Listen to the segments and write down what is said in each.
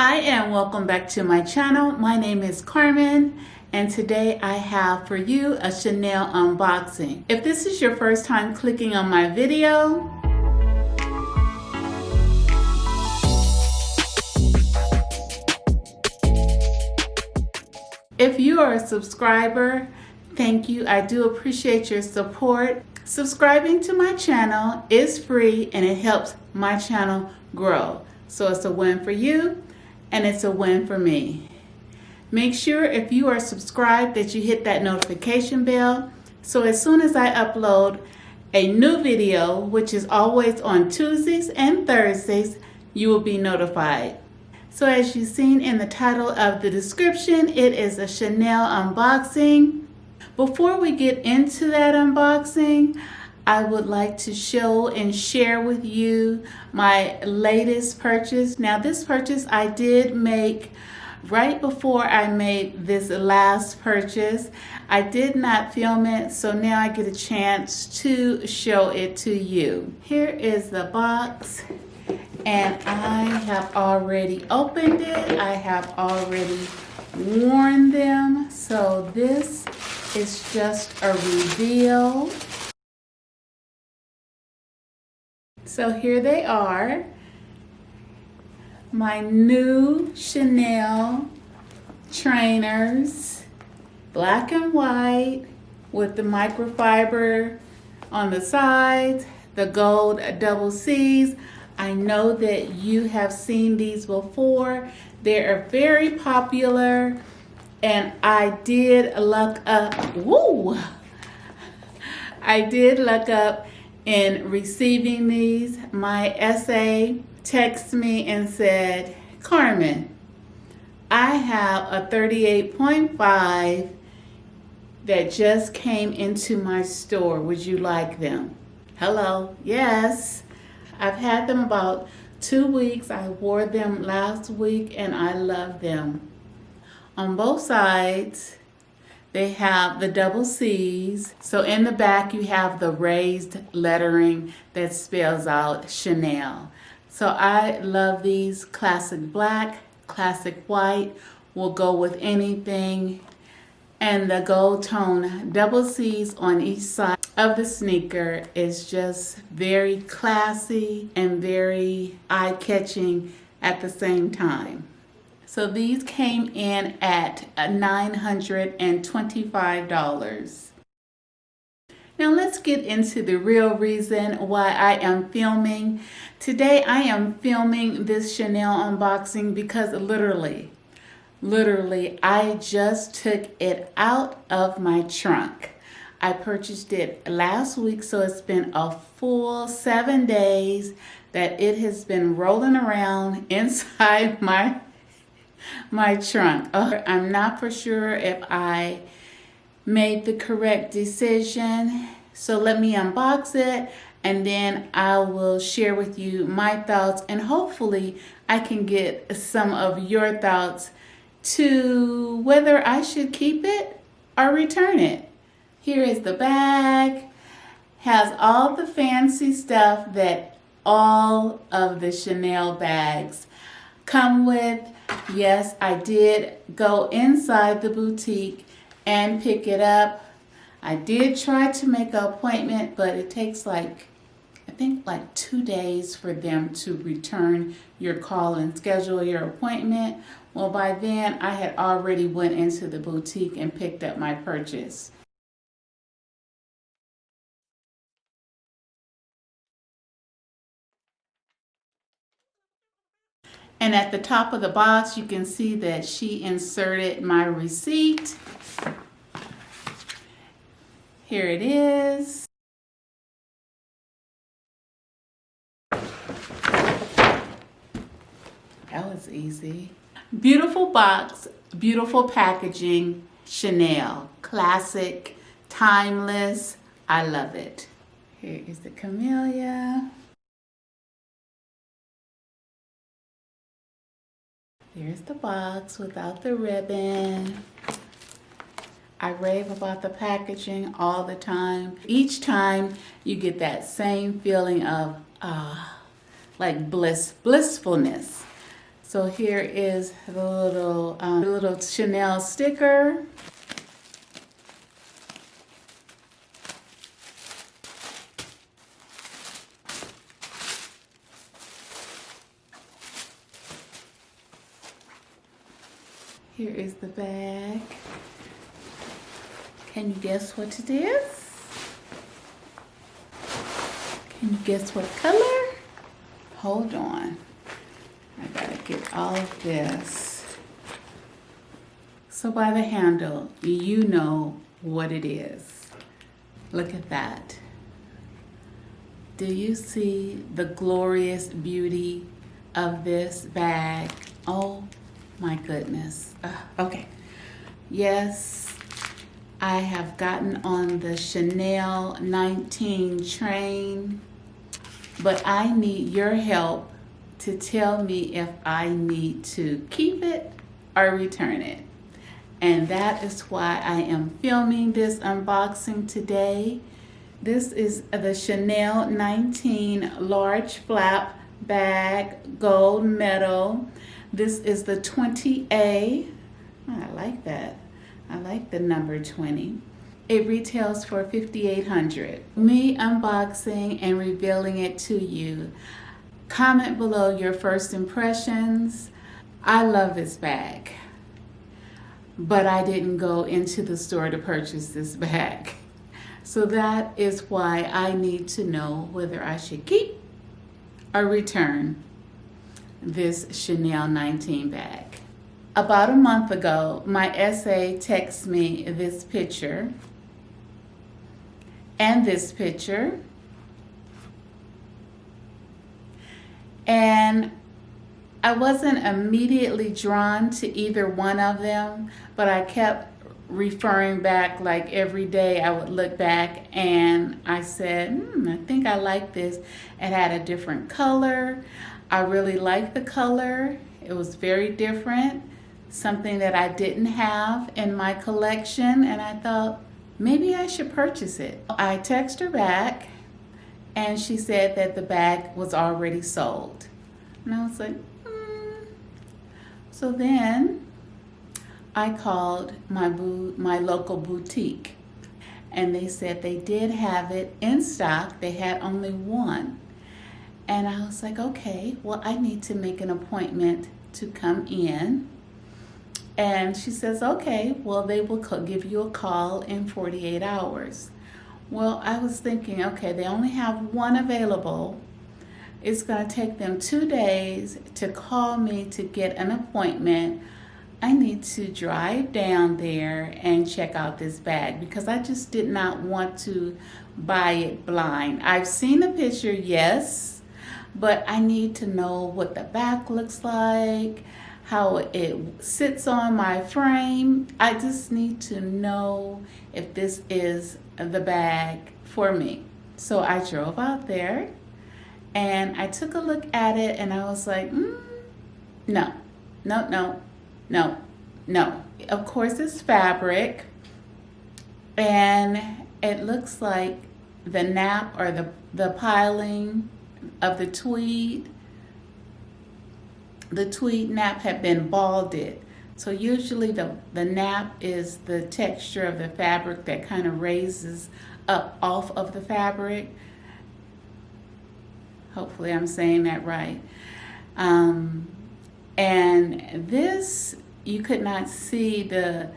Hi and welcome back to my channel. My name is Carmen and today I have for you a Chanel unboxing. If this is your first time clicking on my video, if you are a subscriber, thank you. I do appreciate your support. Subscribing to my channel is free and it helps my channel grow. So it's a win for you and it's a win for me. Make sure if you are subscribed that you hit that notification bell so as soon as I upload a new video, which is always on Tuesdays and Thursdays, you will be notified. So as you've seen in the title of the description, it is a Chanel unboxing. Before we get into that unboxing, I would like to show and share with you my latest purchase. Now this purchase I did make right before I made this last purchase. I did not film it, so now I get a chance to show it to you. Here is the box and I have already opened it. I have already worn them. So this is just a reveal. So here they are, my new Chanel trainers, black and white with the microfiber on the sides, the gold double C's. I know that you have seen these before. They are very popular and I did look up, I did look up in receiving these. My SA texted me and said, Carmen, I have a 38.5 that just came into my store. Would you like them? Hello, yes. I've had them about 2 weeks. I wore them last week and I love them. On both sides, they have the double C's. So in the back, you have the raised lettering that spells out Chanel. So I love these. Classic black, classic white will go with anything. And the gold tone double C's on each side of the sneaker is just very classy and very eye-catching at the same time. So these came in at $925. Now let's get into the real reason why I am filming. Today I am filming this Chanel unboxing because literally, I just took it out of my trunk. I purchased it last week, so it's been a full 7 days that it has been rolling around inside my trunk. I'm not for sure if I made the correct decision. So let me unbox it and then I will share with you my thoughts and hopefully I can get some of your thoughts to whether I should keep it or return it. Here is the bag. Has all the fancy stuff that all of the Chanel bags come with. Yes, I did go inside the boutique and pick it up. I did try to make an appointment, but it takes I think 2 days for them to return your call and schedule your appointment. Well, by then I had already went into the boutique and picked up my purchase. And at the top of the box, you can see that she inserted my receipt. Here it is. That was easy. Beautiful box, beautiful packaging, Chanel. Classic, timeless. I love it. Here is the camellia. Here's the box without the ribbon. I rave about the packaging all the time. Each time you get that same feeling of like blissfulness. So here is the little Chanel sticker. Here is the bag. Can you guess what it is? Can you guess what color? Hold on. I gotta get all of this. So by the handle, you know what it is. Look at that. Do you see the glorious beauty of this bag? Oh my goodness. Okay. Yes, I have gotten on the Chanel 19 train, but I need your help to tell me if I need to keep it or return it. And that is why I am filming this unboxing today. This is the Chanel 19 large flap bag, gold metal. This is the 20A. Oh, I like that. I like the number 20. It retails for $5,800. Me unboxing and revealing it to you. Comment below your first impressions. I love this bag, but I didn't go into the store to purchase this bag. So that is why I need to know whether I should keep or return this Chanel 19 bag. About a month ago, my SA texted me this picture and this picture. And I wasn't immediately drawn to either one of them, but I kept referring back, like every day I would look back and I said, I think I like this. It had a different color. I really liked the color. It was very different, something that I didn't have in my collection, and I thought maybe I should purchase it. I texted her back and she said that the bag was already sold. And I was like, So then I called my local boutique, and they said they did have it in stock. They had only one. And I was like, okay, well, I need to make an appointment to come in. And she says, okay, well, they will give you a call in 48 hours. Well, I was thinking, okay, they only have one available. It's going to take them 2 days to call me to get an appointment. I need to drive down there and check out this bag because I just did not want to buy it blind. I've seen the picture, yes, but I need to know what the back looks like, how it sits on my frame. I just need to know if this is the bag for me. So I drove out there and I took a look at it and I was like, no. Of course it's fabric, and it looks like the nap or the piling of the tweed nap had been balded. So usually the nap is the texture of the fabric that kind of raises up off of the fabric. Hopefully I'm saying that right. And this, you could not see the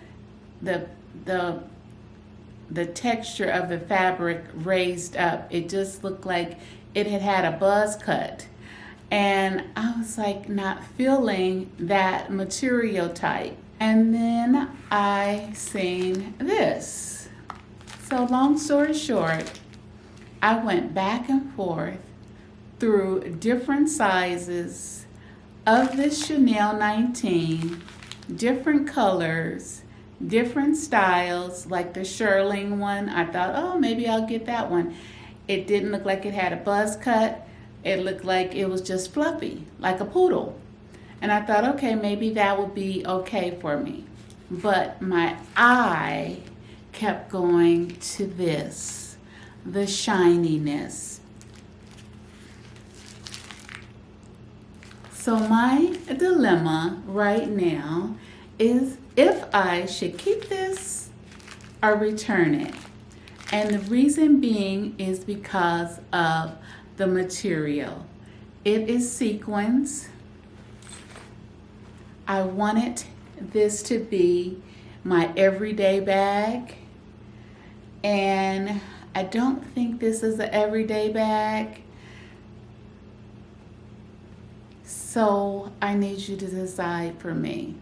texture of the fabric raised up. It just looked like it had a buzz cut. And I was like not feeling that material type. And then I seen this. So long story short, I went back and forth through different sizes of this Chanel 19, different colors, different styles, like the shearling one. I thought, oh, maybe I'll get that one. It didn't look like it had a buzz cut. It looked like it was just fluffy, like a poodle. And I thought, okay, maybe that would be okay for me. But my eye kept going to this, the shininess. So my dilemma right now is if I should keep this or return it. And the reason being is because of the material. It is sequins. I wanted this to be my everyday bag, and I don't think this is an everyday bag. So I need you to decide for me.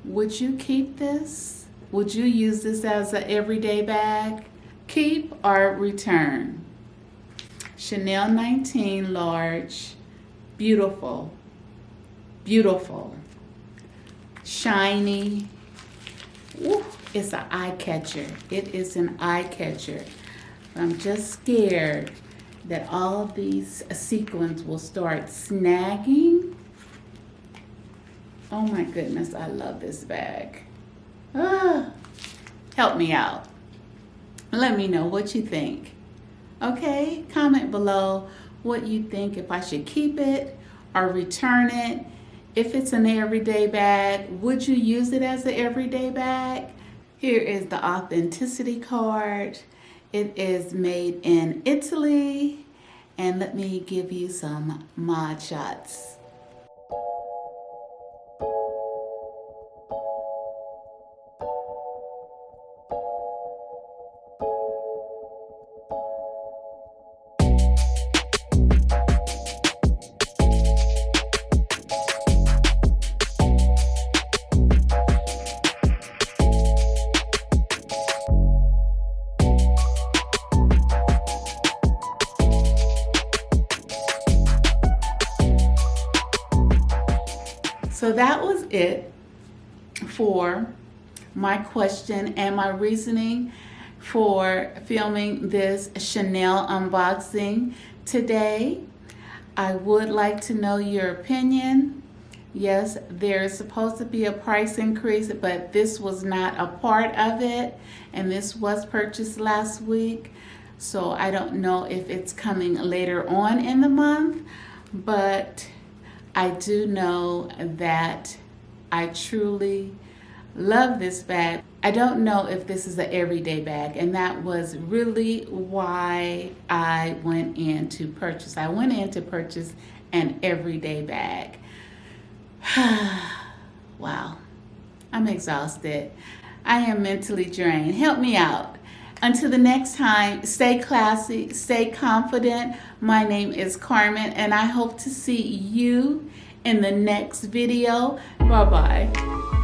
Would you keep this? Would you use this as an everyday bag? Keep or return? Chanel 19 large, beautiful, beautiful, shiny. Ooh, it's an eye catcher. It is an eye catcher. I'm just scared that all of these sequins will start snagging. Oh my goodness, I love this bag. Help me out. Let me know what you think. Okay, comment below what you think, if I should keep it or return it. If it's an everyday bag, would you use it as an everyday bag? Here is the authenticity card. It is made in Italy. And let me give you some mod shots. So that was it for my question and my reasoning for filming this Chanel unboxing today. I would like to know your opinion. Yes, there's supposed to be a price increase, but this was not a part of it, and this was purchased last week. So I don't know if it's coming later on in the month, but I do know that I truly love this bag. I don't know if this is an everyday bag, and that was really why I went in to purchase. I went in to purchase an everyday bag. Wow, I'm exhausted. I am mentally drained. Help me out. Until the next time, stay classy, stay confident. My name is Carmen, and I hope to see you in the next video. Bye-bye.